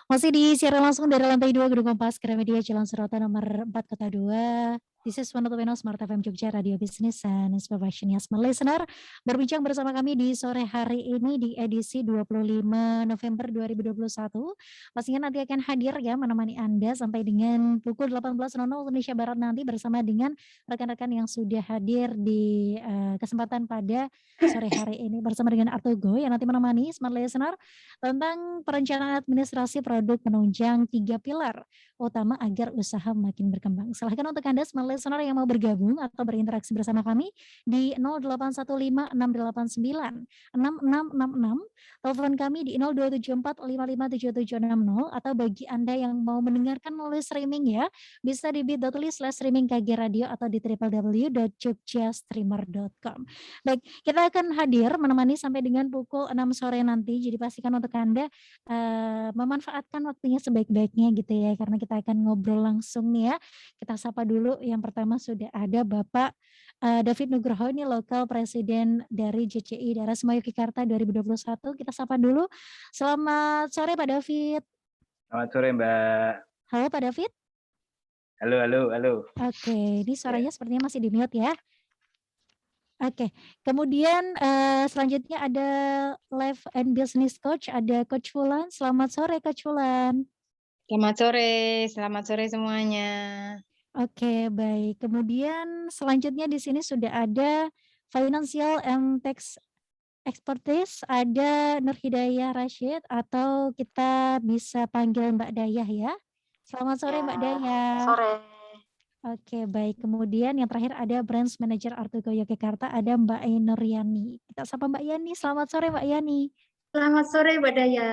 Masih disiaran langsung dari lantai 2 Gedung Kompas Gramedia Jalan Surata nomor 4 Kota 2. This is one of the Smart FM Jogja Radio Business and Inspiration Smart Listener. Berbincang bersama kami di sore hari ini di edisi 25 November 2021. Pastinya nanti akan hadir ya menemani Anda sampai dengan pukul 18.00 Indonesia Barat nanti bersama dengan rekan-rekan yang sudah hadir di kesempatan pada sore hari ini bersama dengan Artugo yang nanti menemani Smart Listener tentang perencanaan administrasi produk penunjang 3 pilar utama agar usaha makin berkembang. Silahkan untuk Anda smart listener yang mau bergabung atau berinteraksi bersama kami di 0815 689 6666, telepon kami di 0274557760, atau bagi Anda yang mau mendengarkan melalui streaming ya, bisa di bit.ly/streaming KG Radio atau di www.jogjastreamer.com. Baik, kita akan hadir menemani sampai dengan pukul 6 sore nanti. Jadi pastikan untuk Anda memanfaatkan waktunya sebaik-baiknya gitu ya, karena kita akan ngobrol langsung nih ya. Kita sapa dulu yang pertama sudah ada Bapak David Nugroho, ini lokal presiden dari JCI Daerah Semoyo Yogyakarta 2021. Kita sapa dulu. Selamat sore Pak David. Selamat sore Mbak. Halo Pak David. Halo, halo, halo. Oke, ini suaranya sepertinya masih di mute ya. Oke, kemudian selanjutnya ada Life and Business Coach, ada Coach Wulan. Selamat sore Coach Wulan. Selamat sore semuanya. Oke, baik. Kemudian selanjutnya di sini sudah ada Financial and Tax Expertise, ada Nur Hidayah Rashid atau kita bisa panggil Mbak Dayah ya. Selamat sore Mbak Dayah. Sore. Oke, baik. Kemudian yang terakhir ada Branch Manager Artugo Yogyakarta, ada Mbak Ainur Yani. Kita sapa Mbak Yani. Selamat sore Mbak Yani. Selamat sore Mbak Daya.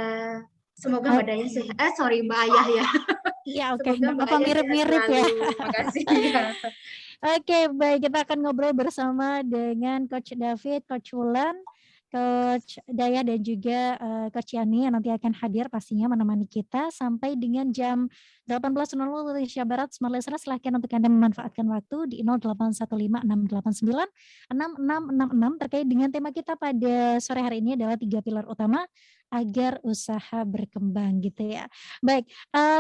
Semoga Mbak Daya Mbak Ayah ya. Iya, oke. Semoga Mbak Apa Ayah mirip-mirip sehat ya. selalu. Makasih. Oke, baik. Kita akan ngobrol bersama dengan Coach David, Coach Wulan, Coach Daya dan juga Coach Yani yang nanti akan hadir pastinya menemani kita sampai dengan jam 18.00 Indonesia Barat. Smart Listener, silahkan untuk Anda memanfaatkan waktu di 0815 689 6666 terkait dengan tema kita pada sore hari ini adalah 3 pilar utama agar usaha berkembang gitu ya. Baik,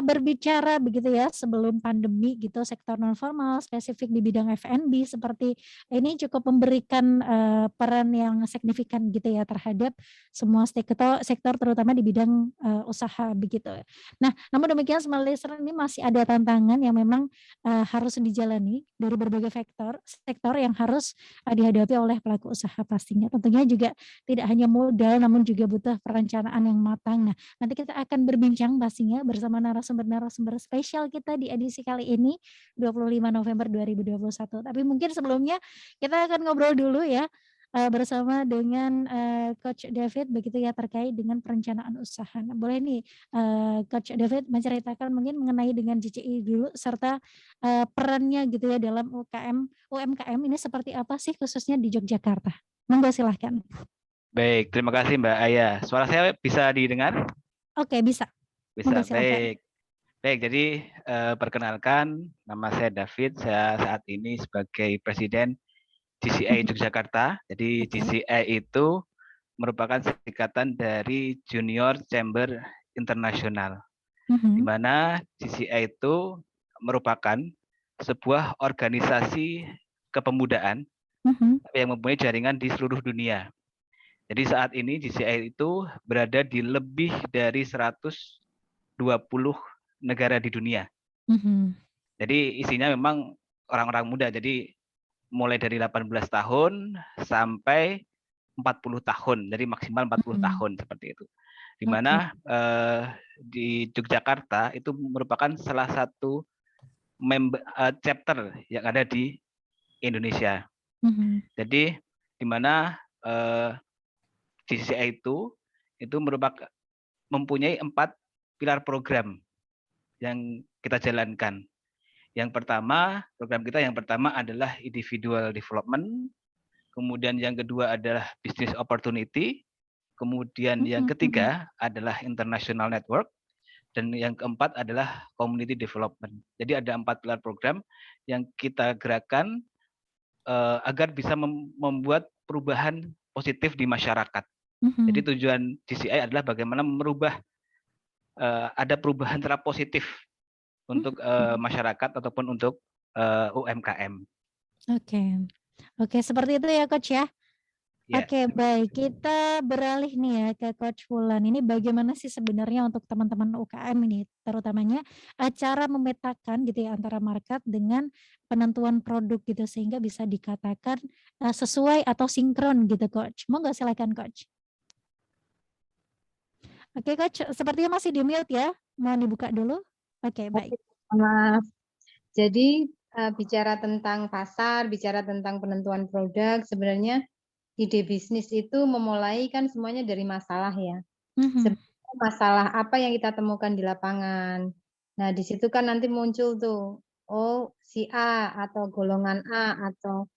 berbicara begitu ya sebelum pandemi gitu, sektor non formal spesifik di bidang F&B seperti ini cukup memberikan peran yang signifikan gitu ya terhadap semua sektor terutama di bidang usaha begitu. Nah, namun demikian smart listener ini masih ada tantangan yang memang harus dijalani dari berbagai sektor yang harus dihadapi oleh pelaku usaha pastinya. Tentunya juga tidak hanya modal namun juga butuh perencanaan yang matang. Nah, nanti kita akan berbincang pastinya bersama narasumber spesial kita di edisi kali ini 25 November 2021. Tapi mungkin sebelumnya kita akan ngobrol dulu ya bersama dengan Coach David begitu ya terkait dengan perencanaan usaha. Nah, boleh nih Coach David menceritakan mungkin mengenai dengan JCI dulu serta perannya gitu ya dalam UMKM ini seperti apa sih khususnya di Yogyakarta. Monggo silahkan. Baik, terima kasih Mbak Aya. Suara saya bisa didengar? Oke, bisa. Bisa, Monggo silahkan. baik. Baik, jadi perkenalkan nama saya David. Saya saat ini sebagai Presiden JCI Yogyakarta. Jadi JCI itu merupakan singkatan dari Junior Chamber International, di mana JCI itu merupakan sebuah organisasi kepemudaan yang mempunyai jaringan di seluruh dunia. Jadi saat ini JCI itu berada di lebih dari 120 negara di dunia. Jadi isinya memang orang-orang muda. Jadi mulai dari 18 tahun sampai 40 tahun. Jadi maksimal 40 tahun seperti itu. Di mana di Yogyakarta itu merupakan salah satu chapter yang ada di Indonesia. Jadi di mana JCI itu merupakan mempunyai 4 pilar program yang kita jalankan. Yang pertama, program kita yang pertama adalah individual development, kemudian yang kedua adalah business opportunity, kemudian yang ketiga adalah international network, dan yang keempat adalah community development. Jadi ada 4 pilar program yang kita gerakkan agar bisa membuat perubahan positif di masyarakat. Jadi tujuan JCI adalah bagaimana merubah ada perubahan secara positif untuk masyarakat ataupun untuk UMKM. Oke. Oke, seperti itu ya Coach ya. Ya, Oke, baik. Kita beralih nih ya ke Coach Fulan. Ini bagaimana sih sebenarnya untuk teman-teman UKM ini, terutamanya cara memetakan gitu ya antara market dengan penentuan produk gitu sehingga bisa dikatakan sesuai atau sinkron gitu Coach. Mau nggak silakan Coach? Oke Coach, sepertinya masih di mute ya. Mau dibuka dulu? Oke, baik. Maaf. Jadi bicara tentang pasar, bicara tentang penentuan produk, sebenarnya ide bisnis itu memulai kan semuanya dari masalah ya. Sebenarnya masalah apa yang kita temukan di lapangan. Nah, di situ kan nanti muncul tuh, oh si A atau golongan A atau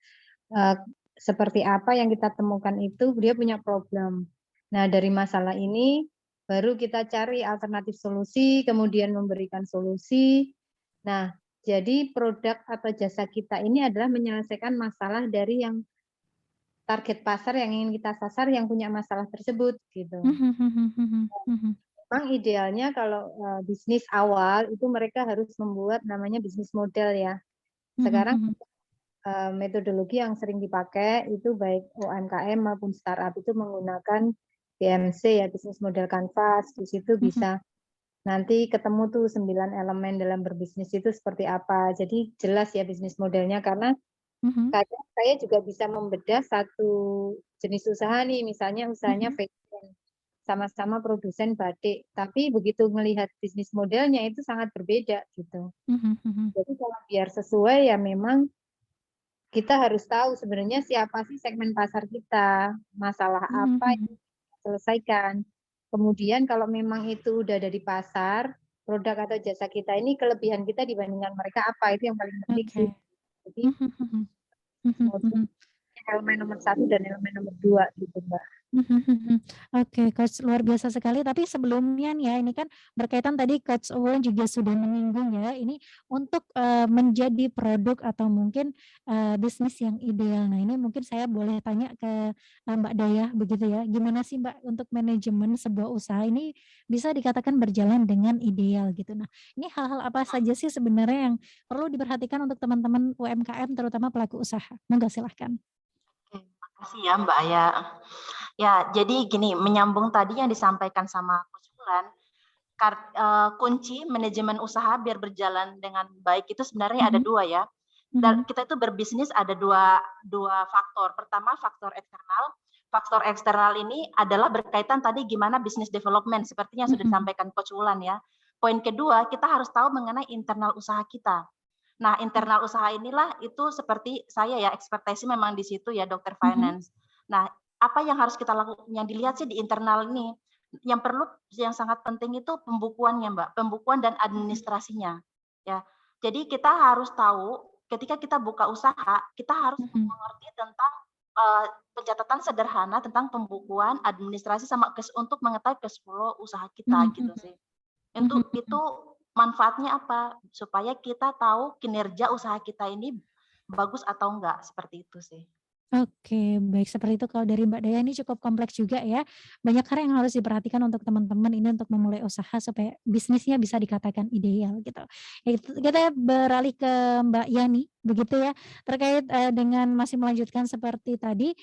seperti apa yang kita temukan itu dia punya problem. Nah, dari masalah ini baru kita cari alternatif solusi, kemudian memberikan solusi. Nah, jadi produk atau jasa kita ini adalah menyelesaikan masalah dari yang target pasar yang ingin kita sasar yang punya masalah tersebut gitu. Memang idealnya kalau bisnis awal itu mereka harus membuat namanya bisnis model ya. Sekarang metodologi yang sering dipakai itu baik UMKM maupun startup itu menggunakan BMC ya, bisnis model canvas. Di situ bisa nanti ketemu tuh 9 elemen dalam berbisnis itu seperti apa. Jadi jelas ya bisnis modelnya karena kadang saya juga bisa membedah satu jenis usaha nih, misalnya usahanya fashion, sama-sama produsen batik, tapi begitu melihat bisnis modelnya itu sangat berbeda gitu. Jadi kalau biar sesuai ya memang kita harus tahu sebenarnya siapa sih segmen pasar kita, masalah apa yang kita selesaikan. Kemudian kalau memang itu udah ada di pasar, produk atau jasa kita ini kelebihan kita dibandingkan mereka apa, itu yang paling penting sih. Jadi elemen nomor 1 dan elemen nomor 2 gitu Mbak. Oke, Coach luar biasa sekali. Tapi sebelumnya nih ya, ini kan berkaitan tadi Coach Owen juga sudah menyinggung ya, ini untuk menjadi produk atau mungkin bisnis yang ideal. Nah, ini mungkin saya boleh tanya ke Mbak Dayah begitu ya. Gimana sih Mbak untuk manajemen sebuah usaha ini bisa dikatakan berjalan dengan ideal gitu. Nah, ini hal-hal apa saja sih sebenarnya yang perlu diperhatikan untuk teman-teman UMKM terutama pelaku usaha? Monggo silahkan. Oke, makasih ya Mbak Aya. Ya, jadi gini, menyambung tadi yang disampaikan sama Coach Fulan, kunci manajemen usaha biar berjalan dengan baik itu sebenarnya ada 2 ya. Dan kita itu berbisnis ada dua faktor. Pertama faktor eksternal. Faktor eksternal ini adalah berkaitan tadi gimana bisnis development seperti yang sudah disampaikan Coach Fulan ya. Poin kedua, kita harus tahu mengenai internal usaha kita. Nah, internal usaha inilah itu seperti saya ya, ekspertise memang di situ ya, dokter finance. Nah, apa yang harus kita lakukan, yang dilihat sih di internal ini, yang sangat penting itu pembukuannya Mbak, pembukuan dan administrasinya. Ya, jadi kita harus tahu ketika kita buka usaha, kita harus mengerti tentang pencatatan sederhana tentang pembukuan, administrasi sama untuk mengetahui cash flow usaha kita gitu sih. Itu manfaatnya apa? Supaya kita tahu kinerja usaha kita ini bagus atau enggak, seperti itu sih. Oke, baik seperti itu kalau dari Mbak Daya ini cukup kompleks juga ya. Banyak hal yang harus diperhatikan untuk teman-teman ini untuk memulai usaha supaya bisnisnya bisa dikatakan ideal gitu. Ya, kita beralih ke Mbak Yani begitu ya. Terkait dengan masih melanjutkan seperti tadi,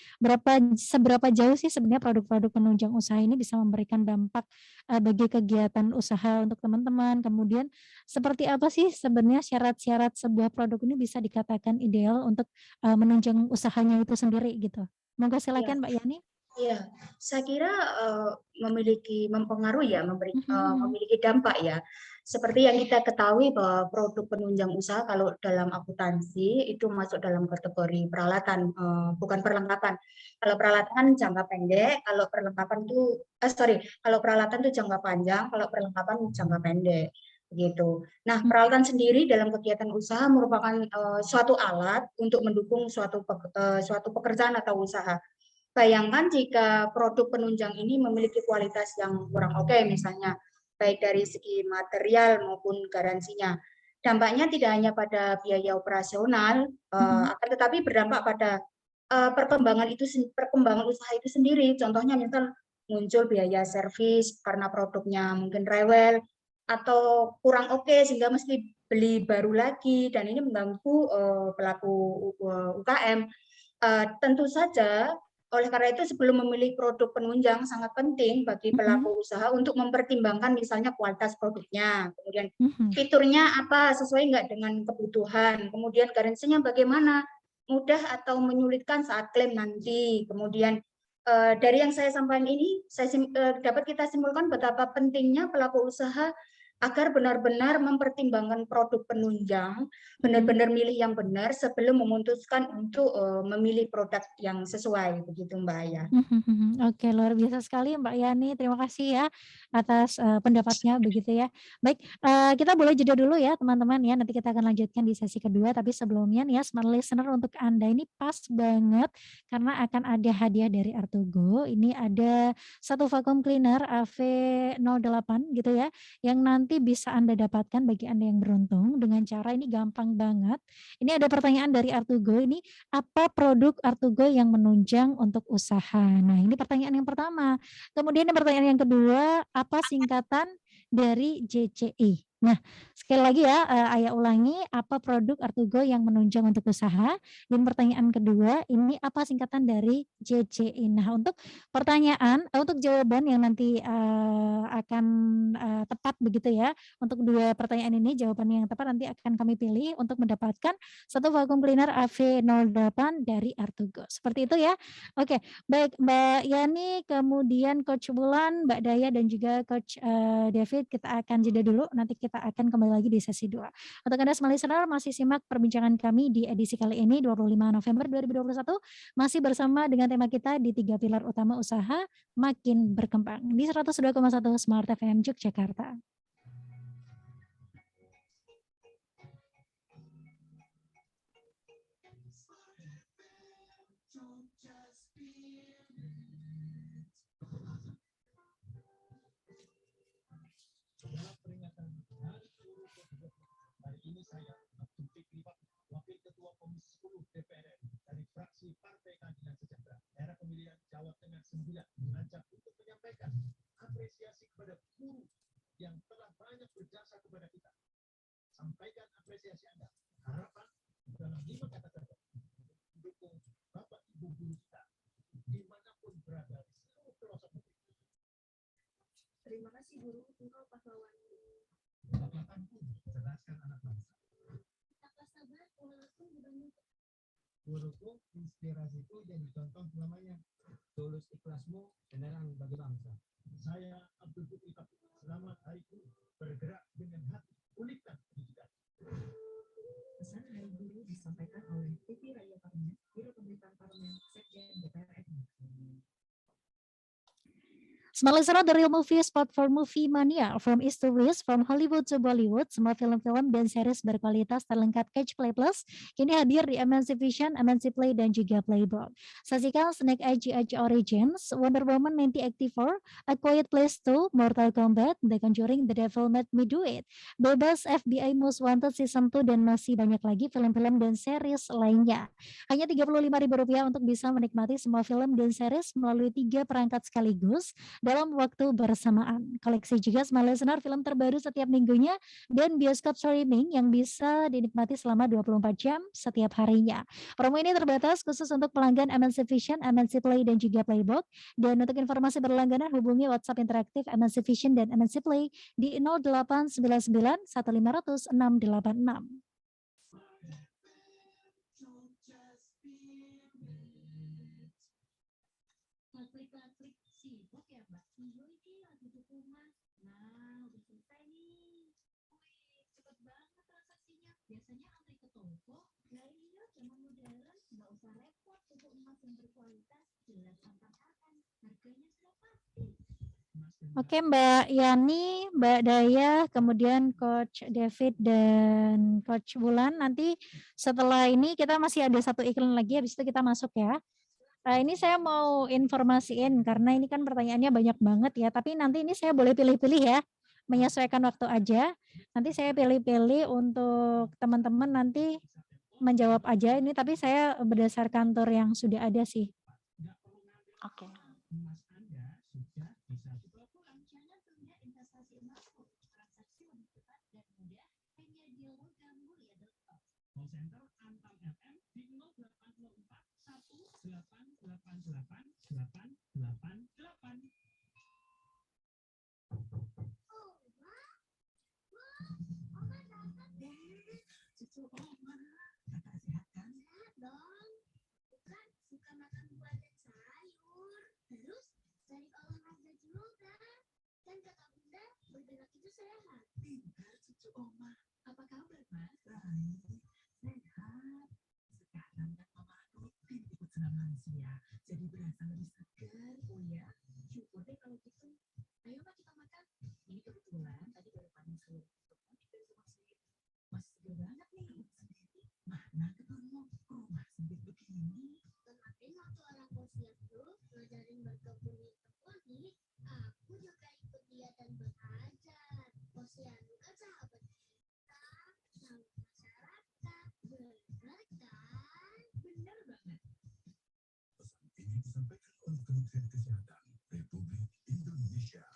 seberapa jauh sih sebenarnya produk-produk penunjang usaha ini bisa memberikan dampak bagi kegiatan usaha untuk teman-teman. Kemudian seperti apa sih sebenarnya syarat-syarat sebuah produk ini bisa dikatakan ideal untuk menunjang usahanya itu sendiri gitu. Monggo silakan Mbak Yani. Iya, saya kira mempengaruhi ya, memiliki dampak ya. Seperti yang kita ketahui bahwa produk penunjang usaha kalau dalam akuntansi itu masuk dalam kategori peralatan, bukan perlengkapan. Kalau peralatan jangka pendek, kalau peralatan itu jangka panjang, kalau perlengkapan jangka pendek. Begitu. Nah, peralatan sendiri dalam kegiatan usaha merupakan suatu alat untuk mendukung suatu pekerjaan atau usaha. Bayangkan jika produk penunjang ini memiliki kualitas yang kurang oke, misalnya baik dari segi material maupun garansinya. Dampaknya tidak hanya pada biaya operasional, akan tetapi berdampak pada perkembangan usaha itu sendiri. Contohnya misal muncul biaya servis karena produknya mungkin rewel, atau kurang oke sehingga mesti beli baru lagi, dan ini mengganggu pelaku UKM. Tentu saja oleh karena itu sebelum memilih produk penunjang sangat penting bagi pelaku usaha untuk mempertimbangkan misalnya kualitas produknya, kemudian fiturnya apa, sesuai nggak dengan kebutuhan, kemudian garansinya bagaimana, mudah atau menyulitkan saat klaim nanti. Kemudian dari yang saya sampaikan ini dapat kita simpulkan betapa pentingnya pelaku usaha agar benar-benar mempertimbangkan produk penunjang, benar-benar milih yang benar sebelum memutuskan untuk memilih produk yang sesuai, begitu Mbak Aya. Oke, luar biasa sekali Mbak Yani. Terima kasih ya atas pendapatnya begitu ya. Baik, kita boleh jeda dulu ya teman-teman ya. Nanti kita akan lanjutkan di sesi kedua. Tapi sebelumnya nih ya, smart listener, untuk Anda ini pas banget karena akan ada hadiah dari Artugo. Ini ada satu vacuum cleaner AV08 gitu ya, yang nanti bisa Anda dapatkan bagi Anda yang beruntung dengan cara ini gampang banget. Ini ada pertanyaan dari Artugo ini, apa produk Artugo yang menunjang untuk usaha? Nah, ini pertanyaan yang pertama. Kemudian pertanyaan yang kedua, apa singkatan dari JCI? Nah, sekali lagi ya, Aya ulangi, apa produk Artugo yang menunjang untuk usaha? Dan pertanyaan kedua, ini apa singkatan dari JCI? Nah, untuk pertanyaan, untuk jawaban yang nanti akan tepat begitu ya, untuk dua pertanyaan ini jawabannya yang tepat nanti akan kami pilih untuk mendapatkan satu vacuum cleaner AV08 dari Artugo. Seperti itu ya. Oke, baik Mbak Yani, kemudian Coach Wulan, Mbak Daya dan juga Coach David, kita akan jeda dulu, nanti kita akan kembali lagi di sesi 2. Untuk Anda semua listener, masih simak perbincangan kami di edisi kali ini 25 November 2021, masih bersama dengan tema kita di 3 pilar utama usaha makin berkembang di 102,1 Smart FM Yogyakarta. Hari ini saya, Abdul Fikri, Wakil Ketua Komisi 10 DPR dari fraksi Partai Keadilan Sejahtera, daerah pemilihan Jawa Tengah 9, mengajak untuk menyampaikan apresiasi kepada guru yang telah banyak berjasa kepada kita. Sampaikan apresiasi Anda. Harapan dalam 5 kata saja mendukung Bapak Ibu guru kita dimanapun berada di seluruh pelosok negeri. Terima kasih guru, engkau pahlawan. Kekuatanku mencerdaskan anak bangsa. Tak sabar walaupun dibangun. Guruku, inspirasiku jadi contoh selamanya. Tulus ikhlasmu penerang bagi bangsa. Saya Abdul Fikri, selamat Hari Guru, bergerak dengan hati, pulihkan pendidikan. Pesan Hari Guru disampaikan oleh TV Raya Parlemen, Biro Pemberitaan Parlemen, Sekjen DPR RI. Smart listener, the real movie spot for movie mania, from east to west, from Hollywood to Bollywood, semua film-film dan series berkualitas terlengkap Catch Play Plus kini hadir di MNC Vision, MNC Play dan juga Playbook. Saksikan Snake Age Origins, Wonder Woman 1984, A Quiet Place 2, Mortal Kombat, The Conjuring, The Devil Made Me Do It, Bebas, FBI Most Wanted Season 2 dan masih banyak lagi film-film dan series lainnya. Hanya Rp35.000 untuk bisa menikmati semua film dan series melalui 3 perangkat sekaligus dalam waktu bersamaan. Koleksi juga Smart Listener film terbaru setiap minggunya dan bioskop streaming yang bisa dinikmati selama 24 jam setiap harinya. Promo ini terbatas khusus untuk pelanggan MNC Vision, MNC Play dan juga Playbook. Dan untuk informasi berlangganan hubungi WhatsApp interaktif MNC Vision dan MNC Play di 0899 1500 686. Klik-klik sibuk ya Mbak. Iya ini lagi dukungan. Nah udah selesai nih. Wih cepet banget transaksinya. Biasanya antri ke toko. Nah iya zaman modern. Nggak usah repot untuk emas yang berkualitas. Jelas akan harganya sudah pasti. Oke Mbak Yani, Mbak Daya, kemudian Coach David dan Coach Wulan. Nanti setelah ini kita masih ada satu iklan lagi, habis itu kita masuk ya. Ini saya mau informasiin karena ini kan pertanyaannya banyak banget ya, tapi nanti ini saya boleh pilih-pilih ya, menyesuaikan waktu aja. Nanti saya pilih-pilih untuk teman-teman nanti menjawab aja ini, tapi saya berdasarkan tur yang sudah ada sih. Oke. cucu oma. Kakak sehat kan? Sehat dong. Bukan suka makan buah dan sayur. Terus sering olahraga juga. Kan kata bunda bergerak itu sehat. Pintar cucu oma. Apa kabar mas? Baik, sehat. Sekarang kan mama rutin ikut senam lansia. Jadi berasa lebih segar. Oh ya, syukur deh kalau gitu. Ayo mbak kita makan. Ini kebetulan tadi baru panen sayur. Masih segar banget nih. Mana ketemu rumah sempit begini. Kemarin waktu orang posyandu ngajarin berkebun di kebun nih, aku juga ikut dia dan belajar. Posyandu kan sahabat kita, sama masyarakat. Benar kan? Benar banget. Pesan ini disampaikan oleh Kementerian Kesehatan Republik Indonesia.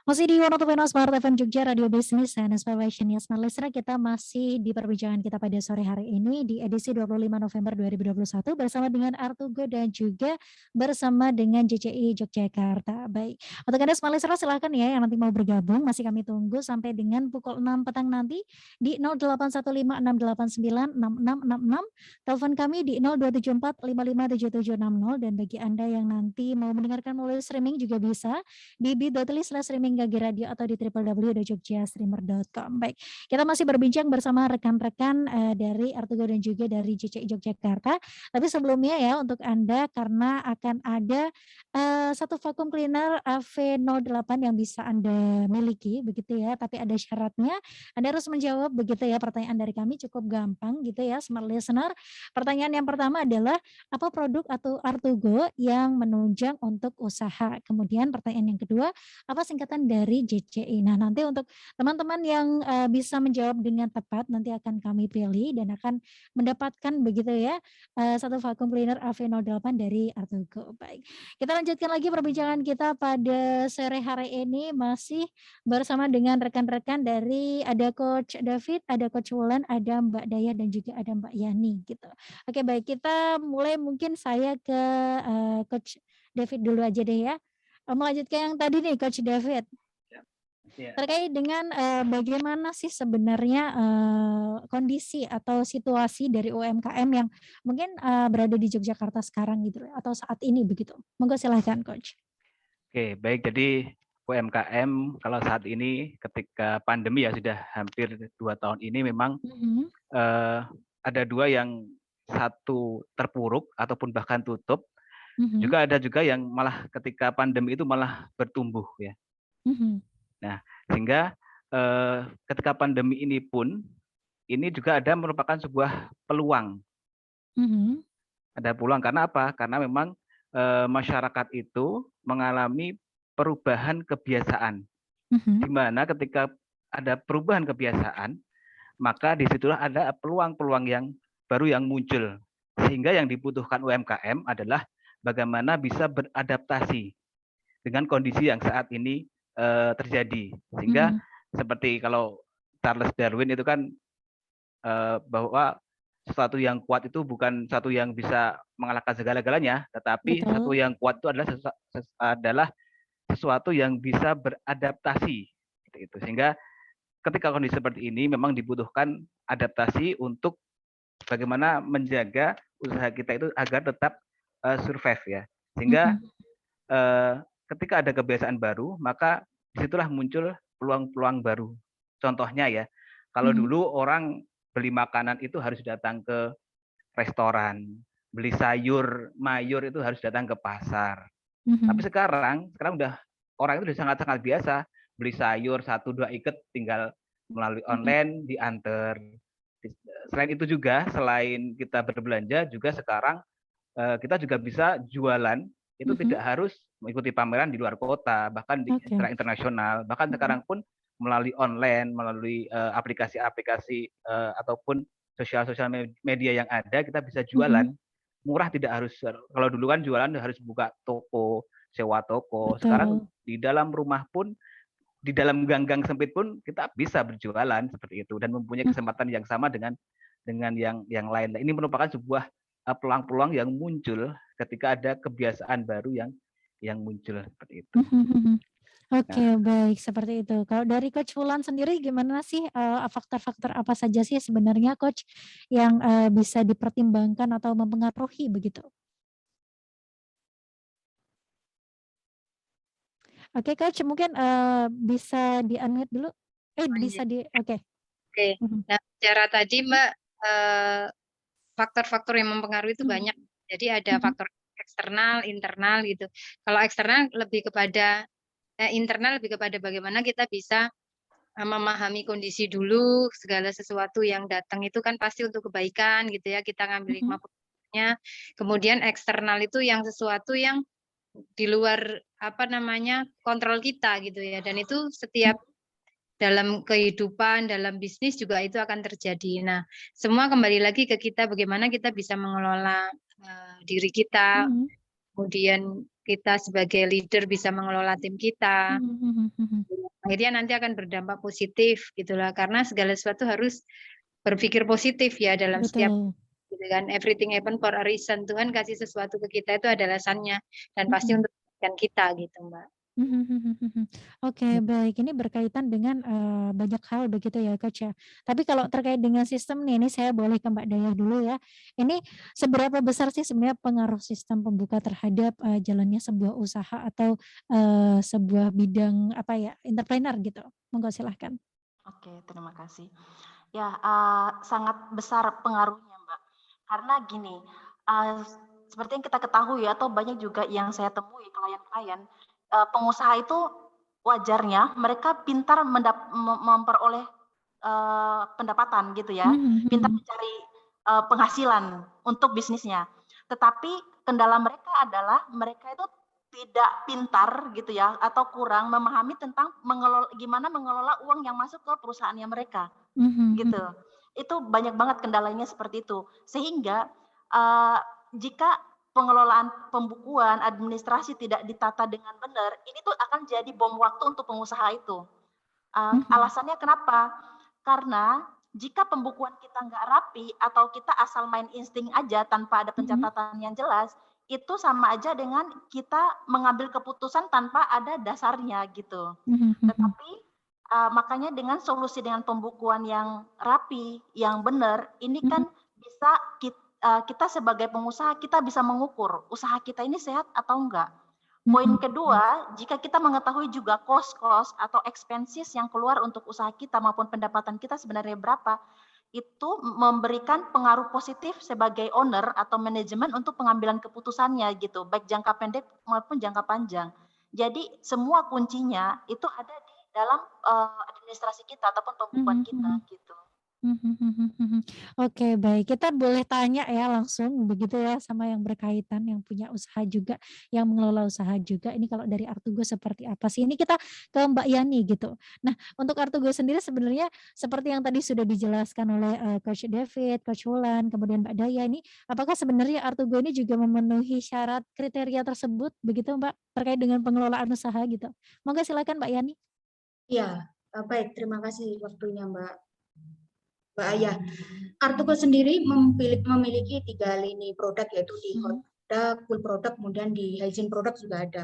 Masih di One Smart FM Jogja Radio Business and Inspiration ya Smart Listener, kita masih di perbincangan kita pada sore hari ini di edisi 25 November 2021 bersama dengan Artugo dan juga bersama dengan JCI Yogyakarta. Baik, untuk Anda Smart Listener silahkan ya yang nanti mau bergabung, masih kami tunggu sampai dengan pukul 6 petang nanti di 0815896666, telepon kami di 0274557760, dan bagi Anda yang nanti mau mendengarkan melalui streaming juga bisa di bit.ly/streaming Gagi Radio atau di www.jogjastreamer.com. Baik, kita masih berbincang bersama rekan-rekan dari Artugo dan juga dari JCI Yogyakarta. Tapi sebelumnya ya untuk Anda, karena akan ada satu vacuum cleaner AV08 yang bisa Anda miliki begitu ya, tapi ada syaratnya. Anda harus menjawab begitu ya pertanyaan dari kami, cukup gampang gitu ya Smart Listener. Pertanyaan yang pertama adalah apa produk atau Artugo yang menunjang untuk usaha? Kemudian pertanyaan yang kedua, apa singkatan dari JCI? Nah, nanti untuk teman-teman yang bisa menjawab dengan tepat nanti akan kami pilih dan akan mendapatkan begitu ya satu vacuum cleaner AV08 dari Artugo. Baik, kita lanjutkan lagi perbincangan kita pada sore hari ini masih bersama dengan rekan-rekan dari ada Coach David, ada Coach Wulan, ada Mbak Daya dan juga ada Mbak Yani gitu. Oke, baik, kita mulai, mungkin saya ke Coach David dulu aja deh ya. Melanjutkan yang tadi nih Coach David. Ya. Terkait dengan bagaimana sih sebenarnya kondisi atau situasi dari UMKM yang mungkin berada di Yogyakarta sekarang gitu atau saat ini begitu. Monggo silahkan Coach. Oke, baik. Jadi UMKM kalau saat ini ketika pandemi ya sudah hampir 2 tahun ini memang ada dua, yang satu terpuruk ataupun bahkan tutup. Juga ada juga yang malah ketika pandemi itu malah bertumbuh ya. Nah, sehingga ketika pandemi ini pun ini juga ada merupakan sebuah peluang. Ada peluang karena apa? Karena memang masyarakat itu mengalami perubahan kebiasaan. Di mana ketika ada perubahan kebiasaan, maka disitulah ada peluang-peluang yang baru yang muncul. Sehingga yang dibutuhkan UMKM adalah bagaimana bisa beradaptasi dengan kondisi yang saat ini terjadi. Sehingga seperti kalau Charles Darwin itu kan bahwa sesuatu yang kuat itu bukan satu yang bisa mengalahkan segala-galanya, tetapi satu yang kuat itu adalah sesuatu yang bisa beradaptasi. Itu. Sehingga ketika kondisi seperti ini memang dibutuhkan adaptasi untuk bagaimana menjaga usaha kita itu agar tetap survive ya. Sehingga ketika ada kebiasaan baru, maka disitulah muncul peluang-peluang baru. Contohnya ya, kalau dulu orang beli makanan itu harus datang ke restoran, beli sayur, mayur itu harus datang ke pasar. Tapi sekarang udah orang itu sudah sangat-sangat biasa beli sayur 1-2 ikat tinggal melalui online diantar. Selain itu juga, selain kita berbelanja juga sekarang kita juga bisa jualan itu tidak harus mengikuti pameran di luar kota, bahkan di secara internasional, bahkan sekarang pun melalui online, melalui aplikasi-aplikasi ataupun sosial media yang ada, kita bisa jualan murah. Tidak harus, kalau dulu kan jualan harus buka toko, sewa toko. Sekarang di dalam rumah pun, di dalam gang-gang sempit pun kita bisa berjualan seperti itu dan mempunyai kesempatan yang sama dengan dengan yang lain. Ini merupakan sebuah peluang-peluang yang muncul ketika ada kebiasaan baru yang muncul seperti itu. Oke, Nah, baik seperti itu. Kalau dari Coach Wulan sendiri gimana sih, faktor-faktor apa saja sih sebenarnya Coach yang, bisa dipertimbangkan atau mempengaruhi begitu? Oke Coach, mungkin, bisa di-unmute dulu? Bisa oke. Oke. Nah, bicara tadi Mbak, faktor-faktor yang mempengaruhi itu banyak. Jadi ada faktor eksternal, internal gitu. Kalau eksternal lebih kepada internal lebih kepada bagaimana kita bisa memahami kondisi dulu, segala sesuatu yang datang itu kan pasti untuk kebaikan gitu ya, kita ngambil hikmah positifnya. Kemudian eksternal itu yang sesuatu yang di luar kontrol kita gitu ya, dan itu setiap dalam kehidupan, dalam bisnis juga itu akan terjadi. Nah, semua kembali lagi ke kita bagaimana kita bisa mengelola diri kita, kemudian kita sebagai leader bisa mengelola tim kita. Akhirnya nanti akan berdampak positif gitulah, karena segala sesuatu harus berpikir positif ya dalam setiap gitu kan. Everything happen for a reason. Tuhan kasih sesuatu ke kita itu ada alasannya dan pasti untuk kebaikan kita gitu, Mbak. Oke, baik. Ini berkaitan dengan, banyak hal begitu ya, Coach, ya. Tapi kalau terkait dengan sistem nih, ini saya boleh ke Mbak Dayah dulu ya. Ini seberapa besar sih sebenarnya pengaruh sistem pembuka terhadap, jalannya sebuah usaha atau, sebuah bidang entrepreneur gitu? Monggo silahkan. Oke, terima kasih. Ya, sangat besar pengaruhnya, Mbak. Karena gini, seperti yang kita ketahui atau banyak juga yang saya temui klien-klien, pengusaha itu wajarnya mereka pintar memperoleh pendapatan gitu ya, pintar mencari penghasilan untuk bisnisnya. Tetapi kendala mereka adalah mereka itu tidak pintar gitu ya, atau kurang memahami tentang gimana mengelola uang yang masuk ke perusahaannya mereka, gitu. Itu banyak banget kendalanya seperti itu. Sehingga jika pengelolaan pembukuan, administrasi tidak ditata dengan benar, ini tuh akan jadi bom waktu untuk pengusaha itu. Alasannya kenapa? Karena jika pembukuan kita nggak rapi atau kita asal main insting aja tanpa ada pencatatan yang jelas, itu sama aja dengan kita mengambil keputusan tanpa ada dasarnya gitu. Tetapi makanya dengan solusi dengan pembukuan yang rapi, yang benar, ini kan bisa kita sebagai pengusaha kita bisa mengukur usaha kita ini sehat atau enggak. Poin kedua, jika kita mengetahui juga cost atau expenses yang keluar untuk usaha kita maupun pendapatan kita sebenarnya berapa, itu memberikan pengaruh positif sebagai owner atau manajemen untuk pengambilan keputusannya gitu, baik jangka pendek maupun jangka panjang. Jadi semua kuncinya itu ada di dalam administrasi kita ataupun pembukuan kita gitu. Oke, baik. Kita boleh tanya ya langsung begitu ya sama yang berkaitan, yang punya usaha juga, yang mengelola usaha juga. Ini kalau dari Artugo seperti apa sih? Ini kita ke Mbak Yani gitu. Nah, untuk Artugo sendiri sebenarnya seperti yang tadi sudah dijelaskan oleh Coach David, Coach Wulan, kemudian Mbak Daya ini, apakah sebenarnya Artugo ini juga memenuhi syarat kriteria tersebut begitu Mbak terkait dengan pengelolaan usaha gitu? Monggo silakan Mbak Yani. Iya, baik. Terima kasih waktunya Mbak Aya. Artugo sendiri memiliki 3 lini produk, yaitu di hot product, full product, kemudian di hygiene product juga ada.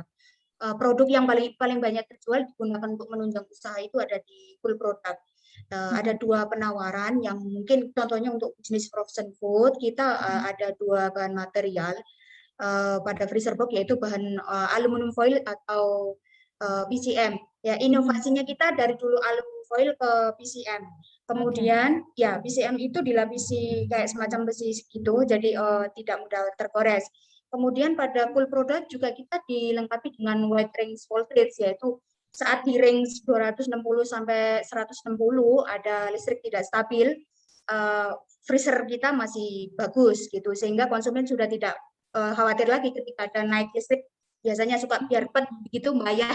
Produk yang paling banyak terjual digunakan untuk menunjang usaha itu ada di full product. Ada 2 penawaran yang mungkin contohnya untuk jenis frozen food, kita ada 2 bahan material pada freezer box, yaitu bahan aluminium foil atau PCM. Ya, inovasinya kita dari dulu aluminium foil ke PCM. Kemudian ya PCM itu dilapisi kayak semacam besi gitu, jadi tidak mudah tergores. Kemudian pada full product juga kita dilengkapi dengan wide range voltage, yaitu saat di range 260 sampai 160 ada listrik tidak stabil, freezer kita masih bagus gitu, sehingga konsumen sudah tidak khawatir lagi ketika ada naik listrik. Biasanya suka biar pet begitu Mbak ya.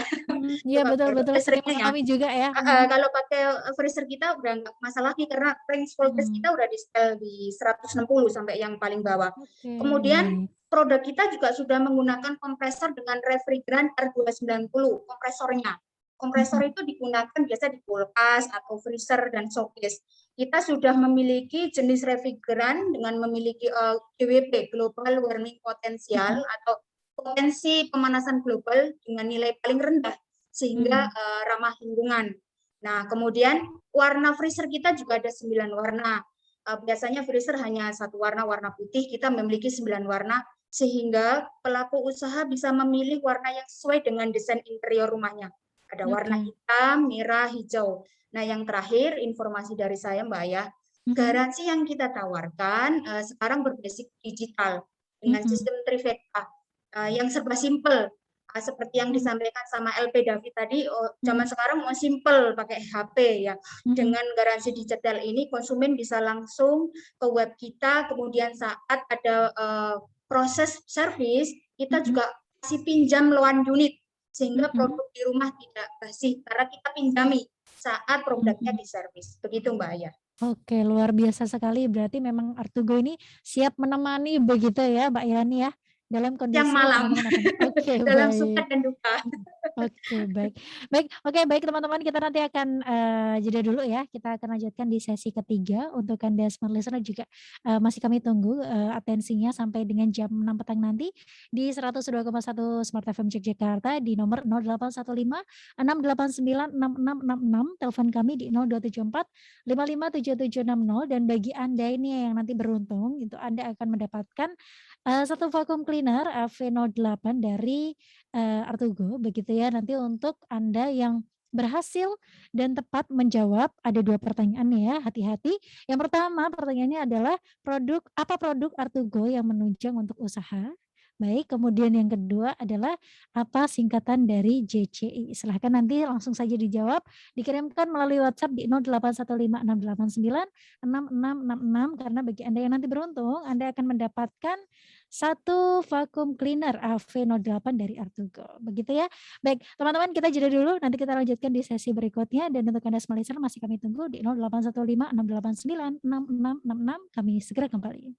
Iya betul sering mengalami juga ya. Kalau pakai freezer kita udah nggak masalah lagi karena range voltage kita udah di setel di 160 sampai yang paling bawah. Kemudian produk kita juga sudah menggunakan kompresor dengan refrigeran R290 kompresornya. Kompresor itu digunakan biasa di kulkas atau freezer dan showcase. kita sudah memiliki jenis refrigeran dengan memiliki GWP, Global Warming Potential, atau potensi pemanasan global dengan nilai paling rendah sehingga ramah lingkungan. Nah, kemudian warna freezer kita juga ada 9 warna. Biasanya freezer hanya satu warna, warna putih, kita memiliki 9 warna, sehingga pelaku usaha bisa memilih warna yang sesuai dengan desain interior rumahnya. Ada warna hitam, merah, hijau. Nah, yang terakhir, informasi dari saya Mbak Aya, garansi yang kita tawarkan sekarang berbasis digital dengan sistem trifecta yang serba simple. Seperti yang disampaikan sama LP David tadi, zaman sekarang mau simple pakai HP ya. Dengan garansi digital ini konsumen bisa langsung ke web kita, kemudian saat ada proses servis, kita juga kasih pinjam loan unit sehingga produk di rumah tidak basi karena kita pinjami saat produknya diservis. Begitu Mbak Aya. Oke, luar biasa sekali. Berarti memang Artugo ini siap menemani begitu ya, Mbak Yani ya, dalam kondisi Yang malam, Oke, dalam baik. suka dan duka. Oke, baik. Baik teman-teman, kita nanti akan jeda dulu ya. Kita akan lanjutkan di sesi ketiga. Untuk Anda smart listener juga masih kami tunggu atensinya sampai dengan jam 6 petang nanti di 102,1 Smart FM Yogyakarta di nomor 0815 689 6666. Telepon kami di 0274 557760. Dan bagi Anda ini yang nanti beruntung, itu Anda akan mendapatkan satu vacuum cleaner AV08 dari Artugo begitu ya. Nanti untuk Anda yang berhasil dan tepat menjawab, ada 2 pertanyaan ya, hati-hati. Yang pertama pertanyaannya adalah apa produk Artugo yang menunjang untuk usaha? Baik, kemudian yang kedua adalah apa singkatan dari JCI? Silahkan nanti langsung saja dijawab, dikirimkan melalui WhatsApp di 0815 689 6666, karena bagi Anda yang nanti beruntung, Anda akan mendapatkan satu vacuum cleaner AV08 dari Artugo. Begitu ya. Baik, teman-teman, kita jeda dulu, nanti kita lanjutkan di sesi berikutnya. Dan untuk Anda smart listener masih kami tunggu di 0815 689 6666. Kami segera kembali.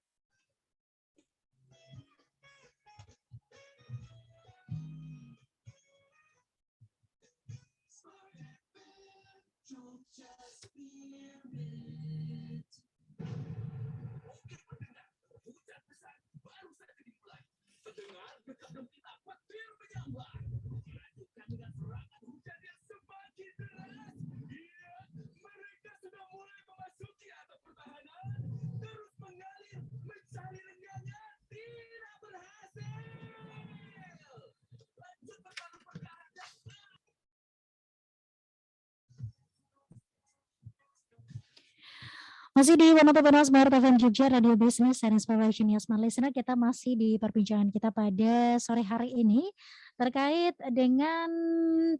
Masih di Wanita Smart FM Jogja, Radio Business and Inspiration ya Smart Listener. Kita masih di perbincangan kita pada sore hari ini terkait dengan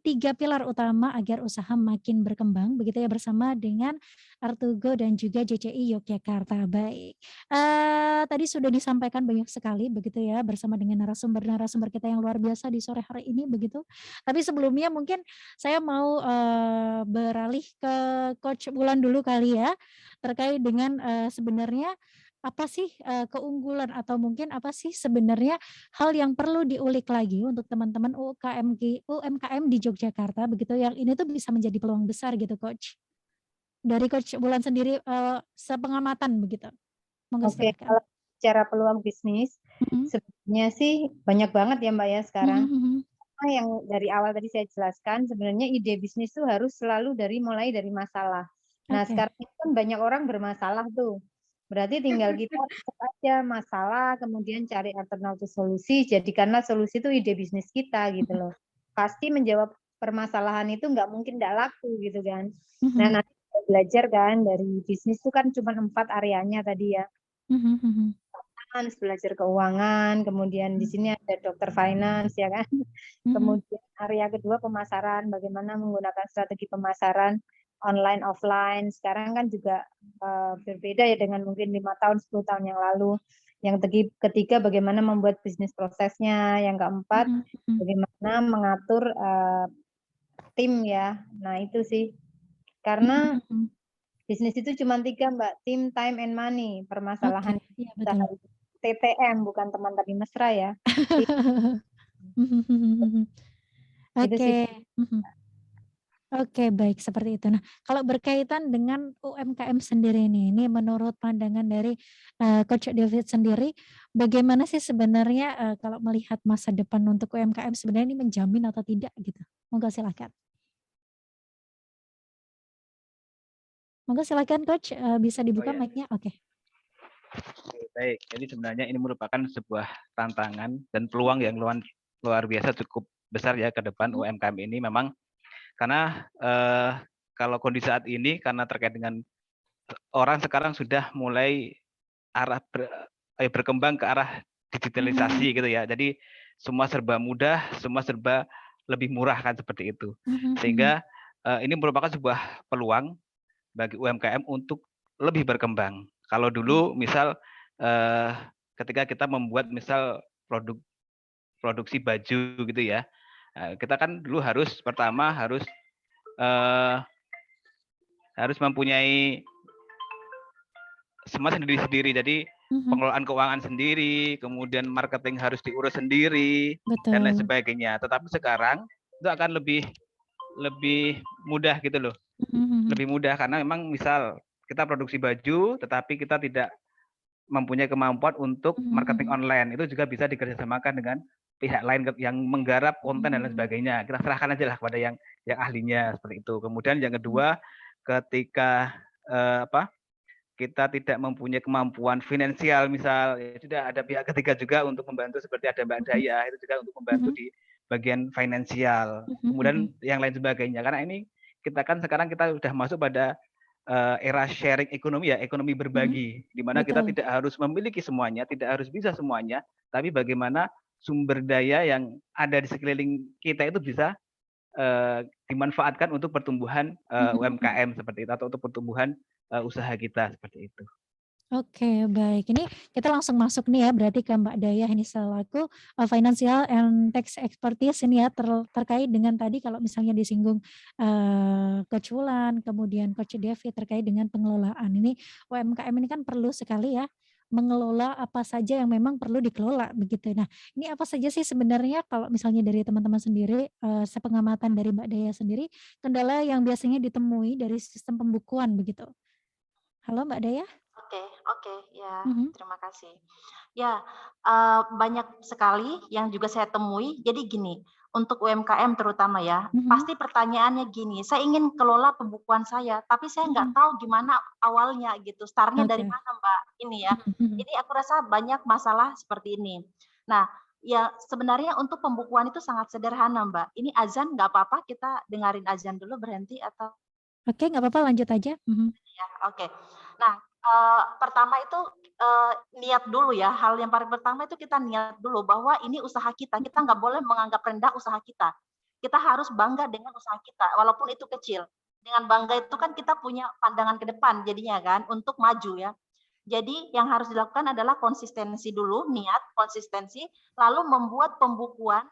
3 pilar utama agar usaha makin berkembang begitu ya, bersama dengan Artugo dan juga JCI Yogyakarta. Baik, tadi sudah disampaikan banyak sekali begitu ya, bersama dengan narasumber kita yang luar biasa di sore hari ini begitu. Tapi sebelumnya mungkin saya mau beralih ke Coach Wulan dulu kali ya, terkait dengan sebenarnya apa sih keunggulan atau mungkin apa sih sebenarnya hal yang perlu diulik lagi untuk teman-teman UMKM di Yogyakarta begitu, yang ini tuh bisa menjadi peluang besar gitu Coach. Dari Coach Wulan sendiri sepengamatan begitu. Monggo Oke, silakan. kalau bicara peluang bisnis, sebenarnya sih banyak banget ya Mbak ya sekarang. Yang dari awal tadi saya jelaskan, sebenarnya ide bisnis itu harus selalu mulai dari masalah. Nah, sekarang itu kan banyak orang bermasalah tuh. Berarti tinggal kita cek aja masalah, kemudian cari alternatif solusi, jadikanlah solusi itu ide bisnis kita gitu loh. Pasti menjawab permasalahan itu nggak mungkin nggak laku gitu kan. Nah, nanti kita belajar kan dari bisnis itu kan cuma 4 areanya tadi ya. Belajar keuangan, kemudian di sini ada dokter finance ya kan. Kemudian area kedua pemasaran, bagaimana menggunakan strategi pemasaran online offline. Sekarang kan juga berbeda ya dengan mungkin 5 tahun 10 tahun yang lalu. Yang ketiga bagaimana membuat bisnis prosesnya. Yang keempat bagaimana mengatur tim ya. Nah itu sih karena bisnis itu cuma 3 Mbak, tim, time, and money. Permasalahan TTM bukan teman tadi mesra ya. Itu sih. Oke, baik seperti itu. Nah, kalau berkaitan dengan UMKM sendiri nih, ini menurut pandangan dari Coach David sendiri, bagaimana sih sebenarnya kalau melihat masa depan untuk UMKM sebenarnya ini menjamin atau tidak gitu? Monggo silakan. Monggo silakan Coach, bisa Oh dibuka ya, mic-nya? Oke. baik. Jadi sebenarnya ini merupakan sebuah tantangan dan peluang yang luar biasa cukup besar ya ke depan UMKM ini memang karena kalau kondisi saat ini karena terkait dengan orang sekarang sudah mulai berkembang ke arah digitalisasi gitu ya. Jadi semua serba mudah, semua serba lebih murah kan seperti itu. Sehingga ini merupakan sebuah peluang bagi UMKM untuk lebih berkembang. Kalau dulu misal ketika kita membuat misal produksi baju gitu ya, kita kan dulu pertama harus mempunyai semua sendiri-sendiri. Jadi pengelolaan keuangan sendiri, kemudian marketing harus diurus sendiri, dan lain sebagainya. Tetapi sekarang itu akan lebih mudah gitu loh. Lebih mudah karena memang misal kita produksi baju, tetapi kita tidak mempunyai kemampuan untuk marketing online. Itu juga bisa dikerjasamakan dengan pihak lain yang menggarap konten dan lain sebagainya. Kita serahkan aja lah kepada yang ahlinya seperti itu. Kemudian yang kedua, ketika kita tidak mempunyai kemampuan finansial misal, ya sudah ada pihak ketiga juga untuk membantu seperti ada Mbak Daya itu juga untuk membantu di bagian finansial. Kemudian yang lain sebagainya. Karena ini sekarang kita sudah masuk pada era sharing ekonomi ya, ekonomi berbagi, di mana kita tidak harus memiliki semuanya, tidak harus bisa semuanya, tapi bagaimana sumber daya yang ada di sekeliling kita itu bisa dimanfaatkan untuk pertumbuhan UMKM seperti itu atau untuk pertumbuhan usaha kita seperti itu. Oke, baik. Ini kita langsung masuk nih ya, berarti ke Mbak Daya ini selaku financial and tax expertise ini ya terkait dengan tadi kalau misalnya disinggung Coach Wulan, kemudian Coach David terkait dengan pengelolaan. Ini UMKM ini kan perlu sekali ya mengelola apa saja yang memang perlu dikelola begitu. Nah, ini apa saja sih sebenarnya kalau misalnya dari teman-teman sendiri, sepengamatan dari Mbak Daya sendiri, kendala yang biasanya ditemui dari sistem pembukuan begitu? Halo Mbak Daya? Oke, ya, Mhm. terima kasih. Ya, banyak sekali yang juga saya temui. Jadi gini, untuk UMKM terutama ya, pasti pertanyaannya gini, saya ingin kelola pembukuan saya, tapi saya nggak tahu gimana awalnya gitu, start-nya dari Oke. mana Mbak, ini ya. Jadi aku rasa banyak masalah seperti ini. Nah, ya sebenarnya untuk pembukuan itu sangat sederhana Mbak. Ini azan nggak apa-apa kita dengerin azan dulu berhenti atau? Oke, nggak apa-apa lanjut aja. Ya, oke. Nah, pertama itu, niat dulu ya, hal yang paling pertama itu kita niat dulu bahwa ini usaha kita nggak boleh menganggap rendah usaha kita. Kita harus bangga dengan usaha kita, walaupun itu kecil. Dengan bangga itu kan kita punya pandangan ke depan jadinya kan, untuk maju ya. Jadi yang harus dilakukan adalah konsistensi dulu, niat, konsistensi, lalu membuat pembukuan,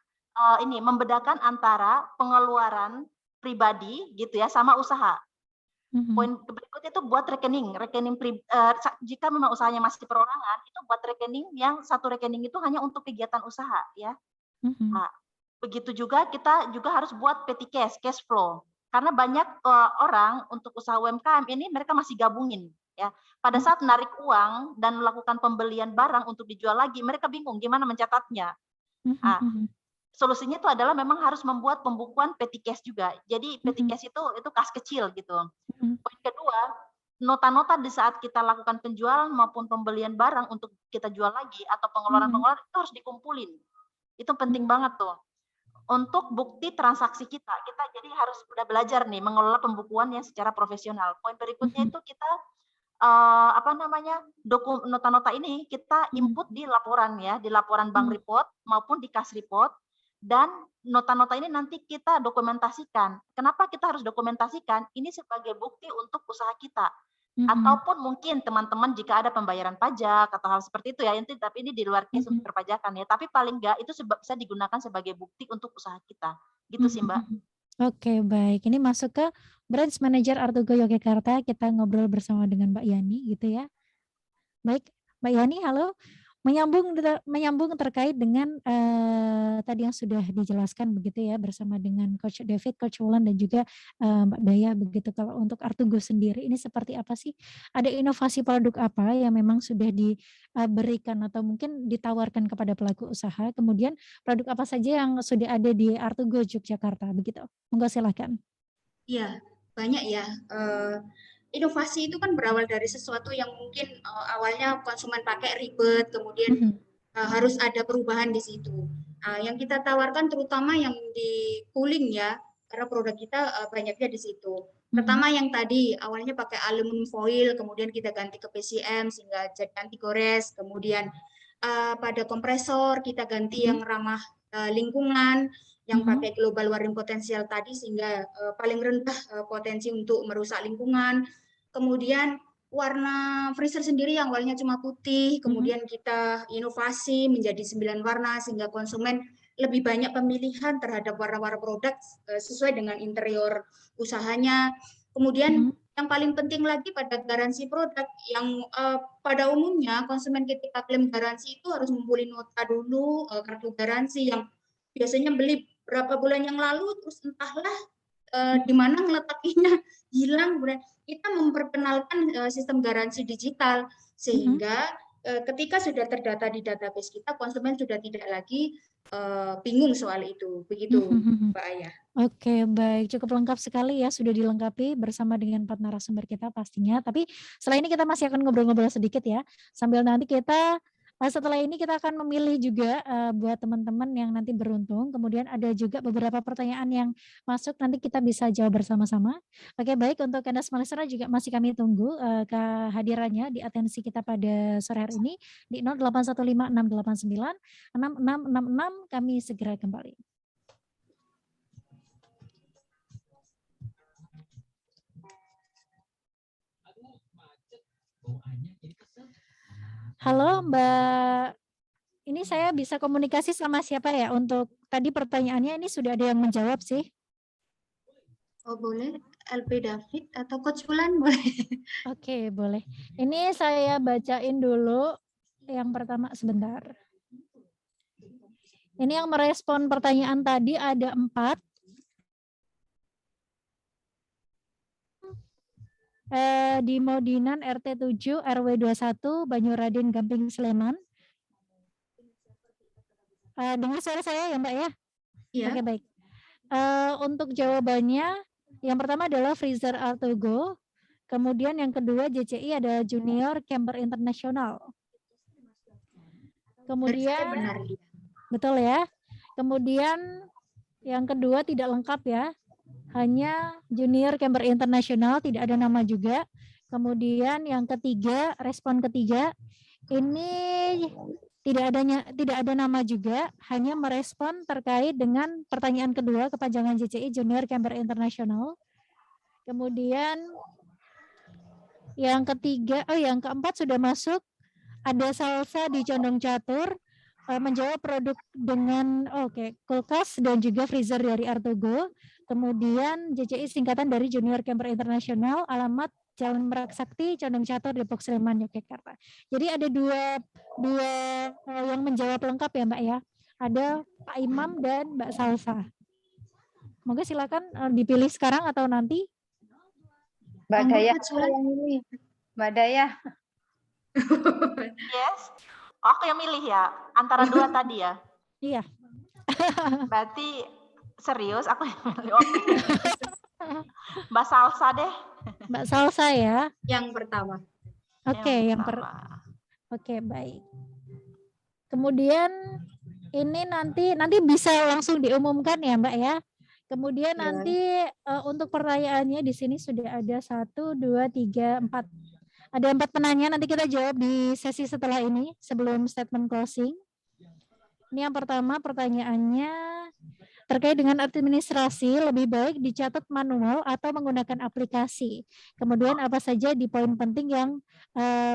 membedakan antara pengeluaran pribadi gitu ya, sama usaha. Poin berikutnya itu buat rekening jika memang usahanya masih perorangan, itu buat rekening yang satu rekening itu hanya untuk kegiatan usaha ya. Nah, begitu juga kita juga harus buat petty cash flow. Karena banyak orang untuk usaha UMKM ini mereka masih gabungin ya. Pada saat menarik uang dan melakukan pembelian barang untuk dijual lagi, mereka bingung gimana mencatatnya. Nah, solusinya itu adalah memang harus membuat pembukuan petty cash juga. Jadi petty cash itu kas kecil gitu. Poin kedua, nota-nota di saat kita lakukan penjualan maupun pembelian barang untuk kita jual lagi atau pengeluaran-pengeluaran itu harus dikumpulin. Itu penting banget tuh. Untuk bukti transaksi kita jadi harus udah belajar nih mengelola pembukuan yang secara profesional. Poin berikutnya itu kita nota-nota ini kita input di laporan ya, di laporan bank report maupun di kas report. Dan nota-nota ini nanti kita dokumentasikan. Kenapa kita harus dokumentasikan? Ini sebagai bukti untuk usaha kita. Ataupun mungkin teman-teman jika ada pembayaran pajak atau hal seperti itu ya, tapi ini di luar case untuk perpajakan ya. Tapi paling enggak itu bisa digunakan sebagai bukti untuk usaha kita. Gitu sih Mbak. Oke, baik. Ini masuk ke Branch Manager Artugo Yogyakarta. Kita ngobrol bersama dengan Mbak Yani gitu ya. Baik, Mbak Yani, halo. Menyambung terkait dengan tadi yang sudah dijelaskan begitu ya bersama dengan Coach David, Coach Wulan dan juga Mbak Daya begitu. Kalau untuk Artugo sendiri ini seperti apa sih? Ada inovasi produk apa yang memang sudah diberikan atau mungkin ditawarkan kepada pelaku usaha? Kemudian produk apa saja yang sudah ada di Artugo Yogyakarta begitu? Monggo silakan. Iya, banyak ya. Inovasi itu kan berawal dari sesuatu yang mungkin awalnya konsumen pakai ribet, kemudian harus ada perubahan di situ. Yang kita tawarkan terutama yang di cooling ya, karena produk kita banyaknya di situ. Pertama yang tadi awalnya pakai aluminium foil, kemudian kita ganti ke PCM sehingga jadi anti gores. Kemudian pada kompresor kita ganti yang ramah lingkungan, yang pakai global warming potensial tadi sehingga paling rendah potensi untuk merusak lingkungan. Kemudian warna freezer sendiri yang awalnya cuma putih, kemudian kita inovasi menjadi 9 warna sehingga konsumen lebih banyak pemilihan terhadap warna-warna produk sesuai dengan interior usahanya. Kemudian yang paling penting lagi pada garansi produk yang pada umumnya konsumen ketika klaim garansi itu harus ngumpulin nota dulu, kartu garansi yang biasanya beli berapa bulan yang lalu terus entahlah di mana ngeletaknya hilang. Kemudian kita memperkenalkan sistem garansi digital sehingga ketika sudah terdata di database kita, konsumen sudah tidak lagi bingung soal itu. Begitu, Mbak Aya. Oke, baik. Cukup lengkap sekali ya, sudah dilengkapi bersama dengan 4 narasumber kita pastinya. Tapi setelah ini kita masih akan ngobrol-ngobrol sedikit ya. Sambil nanti kita setelah ini kita akan memilih juga buat teman-teman yang nanti beruntung. Kemudian ada juga beberapa pertanyaan yang masuk, nanti kita bisa jawab bersama-sama. Oke, baik, untuk Anda semua listener juga masih kami tunggu kehadirannya di atensi kita pada sore hari ini di 081568966666. Kami segera kembali. Halo Mbak, ini saya bisa komunikasi sama siapa ya? Untuk tadi pertanyaannya ini sudah ada yang menjawab sih. Oh boleh, LP David atau Coach Wulan boleh. Oke, boleh. Ini saya bacain dulu yang pertama sebentar. Ini yang merespon pertanyaan tadi ada 4. Di Modinan RT 7 RW 21 Banyuradin Gamping Sleman. Dengar suara saya ya Mbak ya? Iya. Oke, baik. Untuk jawabannya yang pertama adalah freezer Artugo, kemudian yang kedua JCI ada Junior Camper International. Kemudian benar. Betul ya. Kemudian yang kedua tidak lengkap ya. Hanya Junior Camper International, tidak ada nama juga. Kemudian yang ketiga, respon ketiga, ini tidak ada nama juga, hanya merespon terkait dengan pertanyaan kedua, kepanjangan JCI Junior Camper International. Kemudian yang ketiga, yang keempat sudah masuk, ada Salsa di Condong Catur, menjawab produk dengan kulkas dan juga freezer dari Artugo. Kemudian JCI singkatan dari Junior Camper International, alamat Jalan Merak Sakti, Condong Catur, Depok Sleman, Yogyakarta. Jadi ada dua yang menjawab lengkap ya Mbak ya. Ada Pak Imam dan Mbak Salsa. Monggo silakan dipilih sekarang atau nanti. Mbak Daya yang ini. Mbak Daya. Yes. Aku yang milih ya, antara dua tadi ya. Iya. Berarti serius aku yang milih. Mbak Salsa deh. Mbak Salsa ya. Yang pertama. Oke, Oke, baik. Kemudian ini nanti bisa langsung diumumkan ya Mbak ya. Kemudian nanti untuk pertanyaannya di sini sudah ada 1, 2, 3, 4. Ada 4 penanya, nanti kita jawab di sesi setelah ini sebelum statement closing. Ini yang pertama pertanyaannya terkait dengan administrasi, lebih baik dicatat manual atau menggunakan aplikasi. Kemudian apa saja di poin penting yang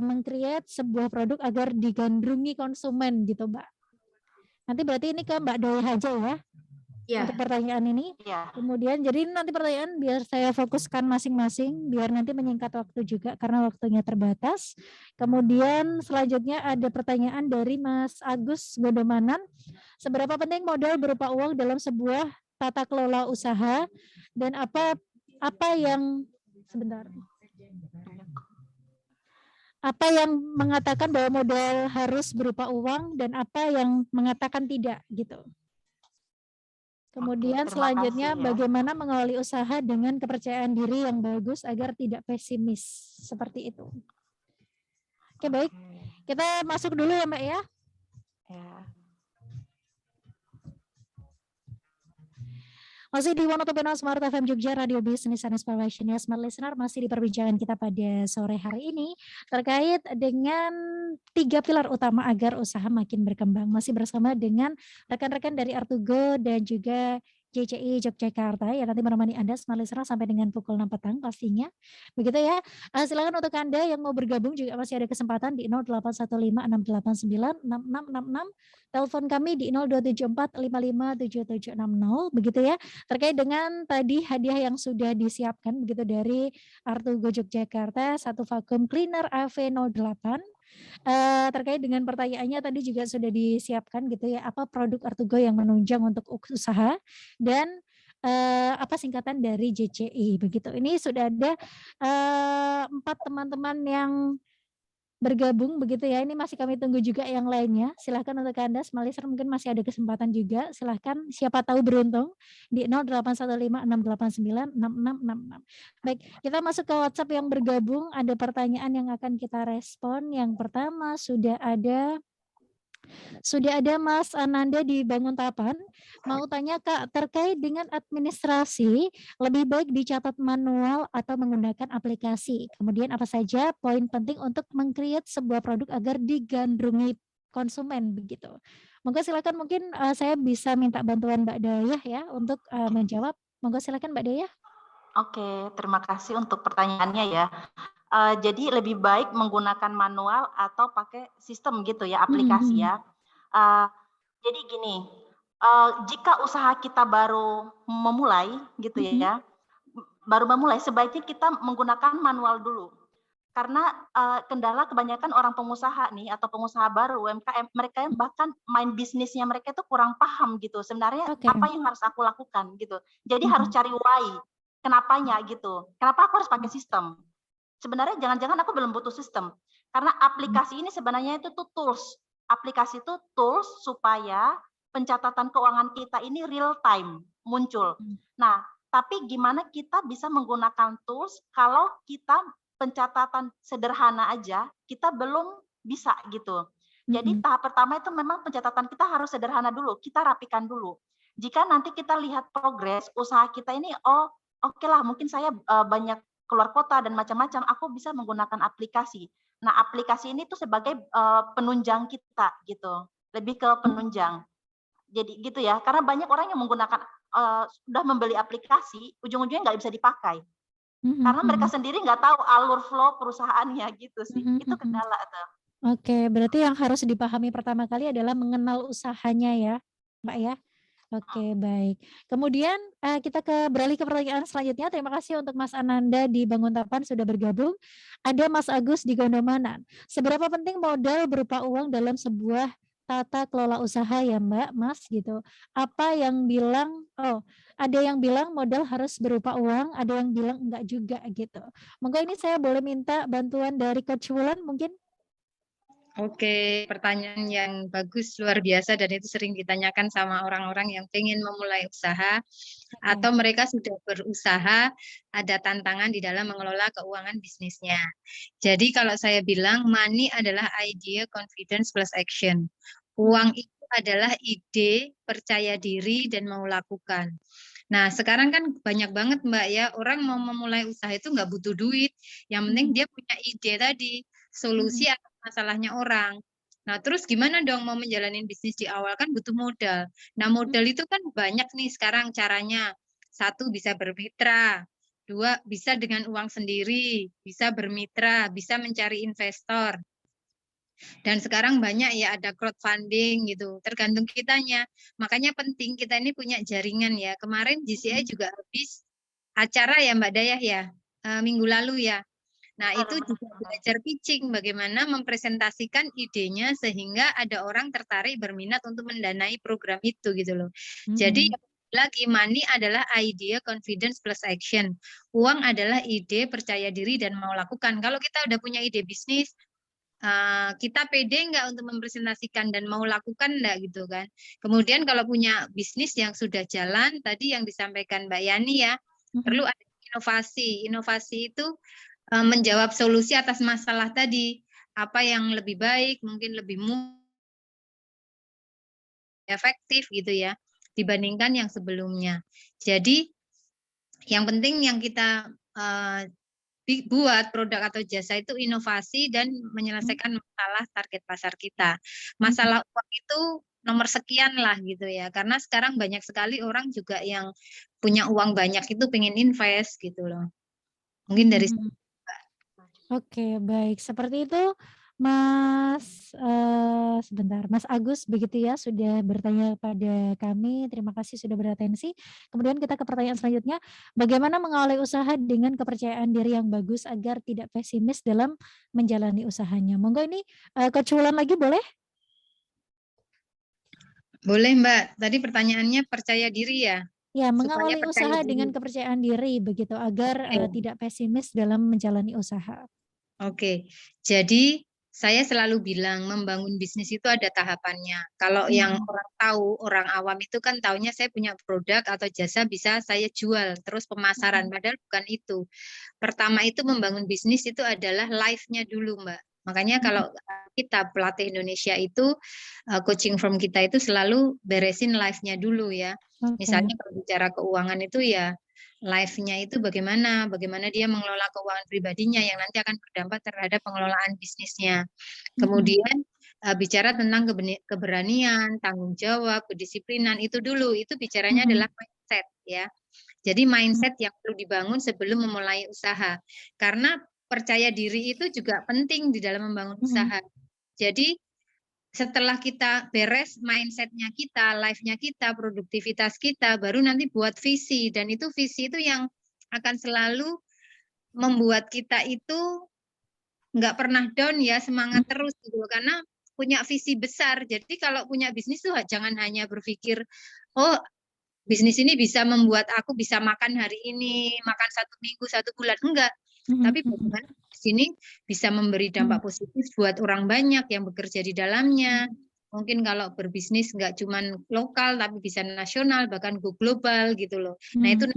meng-create sebuah produk agar digandrungi konsumen gitu Mbak. Nanti berarti ini ke Mbak Daya aja ya. Ya, untuk pertanyaan ini. Iya. Kemudian jadi nanti pertanyaan biar saya fokuskan masing-masing, biar nanti menyingkat waktu juga karena waktunya terbatas. Kemudian selanjutnya ada pertanyaan dari Mas Agus Godomanan. Seberapa penting modal berupa uang dalam sebuah tata kelola usaha dan apa yang sebentar. Apa yang mengatakan bahwa modal harus berupa uang dan apa yang mengatakan tidak gitu. Kemudian Oke, terima selanjutnya kasih ya. bagaimana mengawali usaha dengan kepercayaan diri yang bagus agar tidak pesimis seperti itu. Oke, baik. Kita masuk dulu ya Mbak ya. Ya. Masih di 102.0 Smart FM Jogja, Radio Business and Inspiration Smart Listener, masih di perbincangan kita pada sore hari ini terkait dengan 3 pilar utama agar usaha makin berkembang. Masih bersama dengan rekan-rekan dari Artugo dan juga JCI Yogyakarta yang nanti menemani Anda Smart Listener sampai dengan pukul 6 petang pastinya. Begitu ya. Silakan untuk Anda yang mau bergabung juga masih ada kesempatan di 081568966666. Telepon kami di 0274557760 begitu ya. Terkait dengan tadi hadiah yang sudah disiapkan begitu dari Artugo Yogyakarta, 1 vacuum cleaner AV08. Terkait dengan pertanyaannya tadi juga sudah disiapkan gitu ya, apa produk Artugo yang menunjang untuk usaha dan apa singkatan dari JCI begitu. Ini sudah ada 4 teman-teman yang bergabung begitu ya. Ini masih kami tunggu juga yang lainnya. Silahkan untuk Anda Smalisher mungkin masih ada kesempatan juga. Silahkan siapa tahu beruntung di 081568966666. Baik, kita masuk ke WhatsApp yang bergabung. Ada pertanyaan yang akan kita respon. Yang pertama sudah ada Mas Ananda di Banguntapan. Mau tanya Kak, terkait dengan administrasi, lebih baik dicatat manual atau menggunakan aplikasi? Kemudian apa saja poin penting untuk meng-create sebuah produk agar digandrungi konsumen begitu? Monggo silakan, mungkin saya bisa minta bantuan Mbak Dayah ya untuk menjawab. Monggo silakan Mbak Dayah. Oke, terima kasih untuk pertanyaannya ya. Jadi lebih baik menggunakan manual atau pakai sistem gitu ya, aplikasi ya. Jadi gini, jika usaha kita baru memulai gitu ya, sebaiknya kita menggunakan manual dulu. Karena kendala kebanyakan orang pengusaha nih atau pengusaha baru UMKM, mereka yang bahkan main bisnisnya mereka itu kurang paham gitu. Sebenarnya apa yang harus aku lakukan gitu. Jadi harus cari why, kenapanya gitu. Kenapa aku harus pakai sistem? Sebenarnya jangan-jangan aku belum butuh sistem. Karena aplikasi ini sebenarnya itu tuh tools. Aplikasi itu tools supaya pencatatan keuangan kita ini real time muncul. Nah, tapi gimana kita bisa menggunakan tools kalau kita pencatatan sederhana aja kita belum bisa gitu. Jadi tahap pertama itu memang pencatatan kita harus sederhana dulu, kita rapikan dulu. Jika nanti kita lihat progres usaha kita ini, oh oke lah mungkin saya banyak keluar kota dan macam-macam, aku bisa menggunakan aplikasi. Nah, aplikasi ini tuh sebagai penunjang kita gitu, lebih ke penunjang. Jadi gitu ya, karena banyak orang yang menggunakan sudah membeli aplikasi, ujung-ujungnya nggak bisa dipakai. Karena mereka sendiri nggak tahu alur flow perusahaannya gitu sih. Itu kendala tuh. Oke, berarti yang harus dipahami pertama kali adalah mengenal usahanya ya, Mbak ya. Oke, baik. Kemudian kita beralih ke pertanyaan selanjutnya. Terima kasih untuk Mas Ananda di Banguntapan sudah bergabung. Ada Mas Agus di Gondomanan. Seberapa penting modal berupa uang dalam sebuah tata kelola usaha ya Mbak, Mas gitu. Apa yang bilang, ada yang bilang modal harus berupa uang, ada yang bilang enggak juga gitu. Monggo ini saya boleh minta bantuan dari Coach Wulan mungkin? Oke, pertanyaan yang bagus, luar biasa, dan itu sering ditanyakan sama orang-orang yang pengen memulai usaha atau mereka sudah berusaha, ada tantangan di dalam mengelola keuangan bisnisnya. Jadi kalau saya bilang money adalah idea, confidence plus action. Uang itu adalah ide, percaya diri, dan mau lakukan. Nah, sekarang kan banyak banget Mbak ya, orang mau memulai usaha itu nggak butuh duit. Yang penting dia punya ide tadi, solusi atau masalahnya orang. Nah, terus gimana dong mau menjalani bisnis di awal, kan butuh modal. Nah, modal itu kan banyak nih sekarang caranya. 1 bisa bermitra, 2 bisa dengan uang sendiri, bisa bermitra, bisa mencari investor. Dan sekarang banyak ya ada crowdfunding gitu, tergantung kitanya. Makanya penting kita ini punya jaringan ya. Kemarin GCI juga habis acara ya Mbak Dayah ya, minggu lalu ya. Nah, itu juga belajar pitching, bagaimana mempresentasikan idenya sehingga ada orang tertarik berminat untuk mendanai program itu gitu loh. Jadi lagi money adalah idea, confidence plus action. Uang adalah ide, percaya diri dan mau lakukan. Kalau kita udah punya ide bisnis, kita pede nggak untuk mempresentasikan dan mau lakukan enggak gitu kan. Kemudian kalau punya bisnis yang sudah jalan, tadi yang disampaikan Mbak Yani ya, perlu ada inovasi. Inovasi itu menjawab solusi atas masalah tadi, apa yang lebih baik, mungkin lebih efektif gitu ya, dibandingkan yang sebelumnya. Jadi yang penting yang kita buat produk atau jasa itu inovasi dan menyelesaikan masalah target pasar kita. Masalah uang itu nomor sekian lah gitu ya, karena sekarang banyak sekali orang juga yang punya uang banyak itu pengen invest gitu loh. Mungkin dari Oke, baik. Seperti itu, sebentar, Mas Agus begitu ya, sudah bertanya pada kami. Terima kasih sudah beratensi. Kemudian kita ke pertanyaan selanjutnya, bagaimana mengawali usaha dengan kepercayaan diri yang bagus agar tidak pesimis dalam menjalani usahanya? Monggo ini Coach Wulan lagi boleh? Boleh Mbak. Tadi pertanyaannya percaya diri ya? Ya, Supaya mengawali percaya usaha diri. dengan kepercayaan diri begitu agar tidak pesimis dalam menjalani usaha. Oke, jadi saya selalu bilang membangun bisnis itu ada tahapannya. Kalau yang orang tahu, orang awam itu kan taunya saya punya produk atau jasa bisa saya jual, terus pemasaran, padahal bukan itu. Pertama itu membangun bisnis itu adalah life-nya dulu, Mbak. Makanya kalau kita pelatih Indonesia itu, coaching firm kita itu selalu beresin life-nya dulu ya. Misalnya kalau bicara keuangan itu ya life-nya itu bagaimana dia mengelola keuangan pribadinya yang nanti akan berdampak terhadap pengelolaan bisnisnya. Kemudian bicara tentang keberanian, tanggung jawab, kedisiplinan itu dulu, itu bicaranya adalah mindset ya. Jadi mindset yang perlu dibangun sebelum memulai usaha. Karena percaya diri itu juga penting di dalam membangun usaha. Jadi setelah kita beres mindsetnya kita, life-nya kita, produktivitas kita, baru nanti buat visi. Dan itu visi itu yang akan selalu membuat kita itu nggak pernah down ya, semangat terus gitu. Karena punya visi besar. Jadi kalau punya bisnis tuh jangan hanya berpikir, oh bisnis ini bisa membuat aku bisa makan hari ini, makan 1 minggu, 1 bulan. Enggak. Tapi bagaimana di sini bisa memberi dampak positif buat orang banyak yang bekerja di dalamnya. Mungkin kalau berbisnis nggak cuma lokal, tapi bisa nasional, bahkan go global gitu loh. Nah itu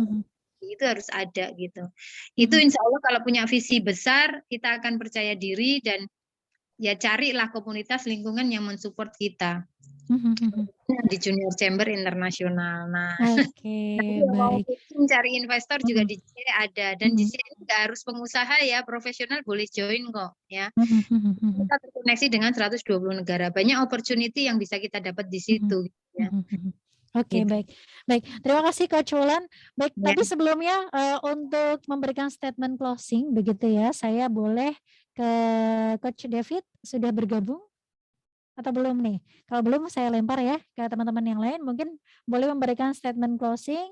harus ada gitu. Itu insya Allah kalau punya visi besar, kita akan percaya diri dan ya carilah komunitas lingkungan yang mensupport kita. Di Junior Chamber Internasional. Nah, baik. Mencari investor juga di GCI ada, dan di sini nggak harus pengusaha ya, profesional boleh join kok ya. Kita terkoneksi dengan 120 negara, banyak opportunity yang bisa kita dapat di situ. Ya. Oke, baik. Baik, terima kasih Coach Wulan. Baik, tapi sebelumnya untuk memberikan statement closing begitu ya, saya boleh ke Coach David, sudah bergabung atau belum nih? Kalau belum saya lempar ya ke teman-teman yang lain, mungkin boleh memberikan statement closing,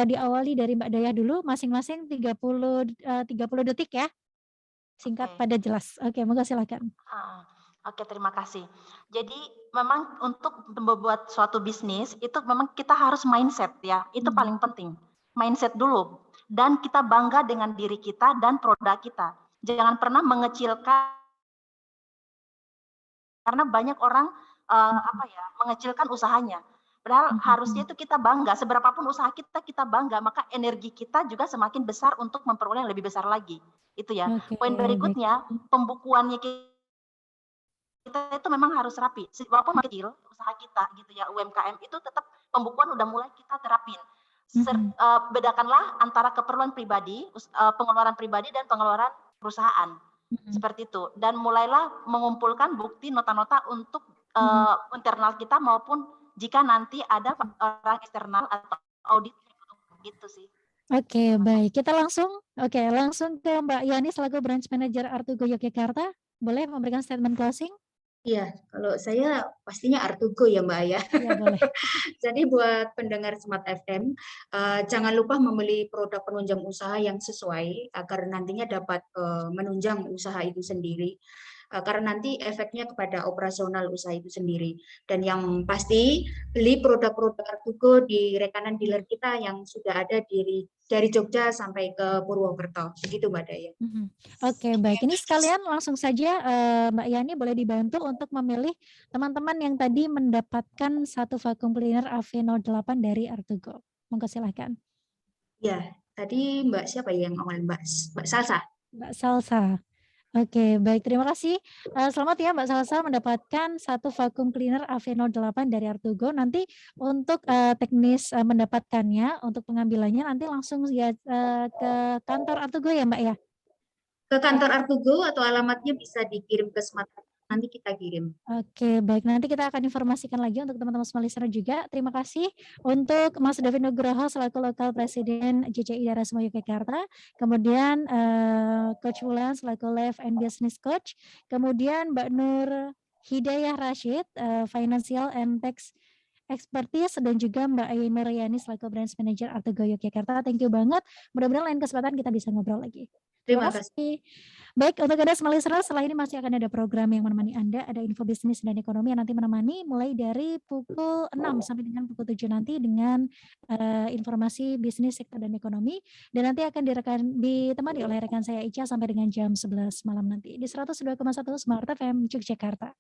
diawali dari Mbak Dayah dulu, masing-masing 30 detik ya, singkat pada jelas. Oke, monggo silakan. Oke, terima kasih. Jadi memang untuk membuat suatu bisnis itu memang kita harus mindset ya, itu paling penting. Mindset dulu, dan kita bangga dengan diri kita dan produk kita. Jangan pernah mengecilkan, karena banyak orang mengecilkan usahanya. Padahal harusnya itu kita bangga, seberapapun usaha kita bangga, maka energi kita juga semakin besar untuk memperoleh yang lebih besar lagi. Itu ya. Poin berikutnya, pembukuannya kita itu memang harus rapi. Walaupun kecil usaha kita gitu ya, UMKM itu tetap pembukuan udah mulai kita terapin. Bedakanlah antara keperluan pribadi, pengeluaran pribadi dan pengeluaran perusahaan. Seperti itu. Dan mulailah mengumpulkan bukti nota-nota untuk internal kita maupun jika nanti ada orang eksternal atau audit gitu sih. Oke, baik. Kita langsung ke Mbak Yani selaku Branch Manager Artugo Yogyakarta. boleh memberikan statement closing? Iya, kalau saya pastinya Artugo ya Mbak ya. Iya boleh. Jadi buat pendengar Smart FM, jangan lupa membeli produk penunjang usaha yang sesuai agar nantinya dapat menunjang usaha itu sendiri. Karena nanti efeknya kepada operasional usaha itu sendiri. Dan yang pasti beli produk-produk Artugo di rekanan dealer kita yang sudah ada dari Jogja sampai ke Purwokerto. Begitu Mbak Daya. Oke, baik. Ini sekalian langsung saja Mbak Yani boleh dibantu untuk memilih teman-teman yang tadi mendapatkan satu vacuum cleaner AV08 dari Artugo. Monggo silahkan. Ya, tadi Mbak siapa ya yang awal Mbak Salsa? Mbak Salsa. Oke, baik. Terima kasih. Selamat ya Mbak Salsa mendapatkan satu vacuum cleaner AV08 dari Artugo. Nanti untuk teknis mendapatkannya, untuk pengambilannya nanti langsung ya ke kantor Artugo ya Mbak ya? Ke kantor Artugo atau alamatnya bisa dikirim ke Smart FM, nanti kita kirim. Oke, baik. Nanti kita akan informasikan lagi untuk teman-teman semua listener juga. Terima kasih untuk Mas David Nugroho selaku Lokal Presiden JCI Darasma Yogyakarta. Kemudian Coach Wulan selaku Life and Business Coach. Kemudian Mbak Nur Hidayah Rashid, Financial and Tax Expertise, dan juga Mbak Aini Riani selaku Branch Manager Artugo Yogyakarta. Thank you banget. Mudah-mudahan lain kesempatan kita bisa ngobrol lagi. Terima kasih. Baik, untuk Anda semua listener, setelah ini masih akan ada program yang menemani Anda, ada info bisnis dan ekonomi yang nanti menemani mulai dari pukul 6 sampai dengan pukul 7 nanti dengan informasi bisnis, sektor dan ekonomi, dan nanti akan ditemani oleh rekan saya Ica sampai dengan jam 11 malam nanti di 102,1 Smart FM Yogyakarta.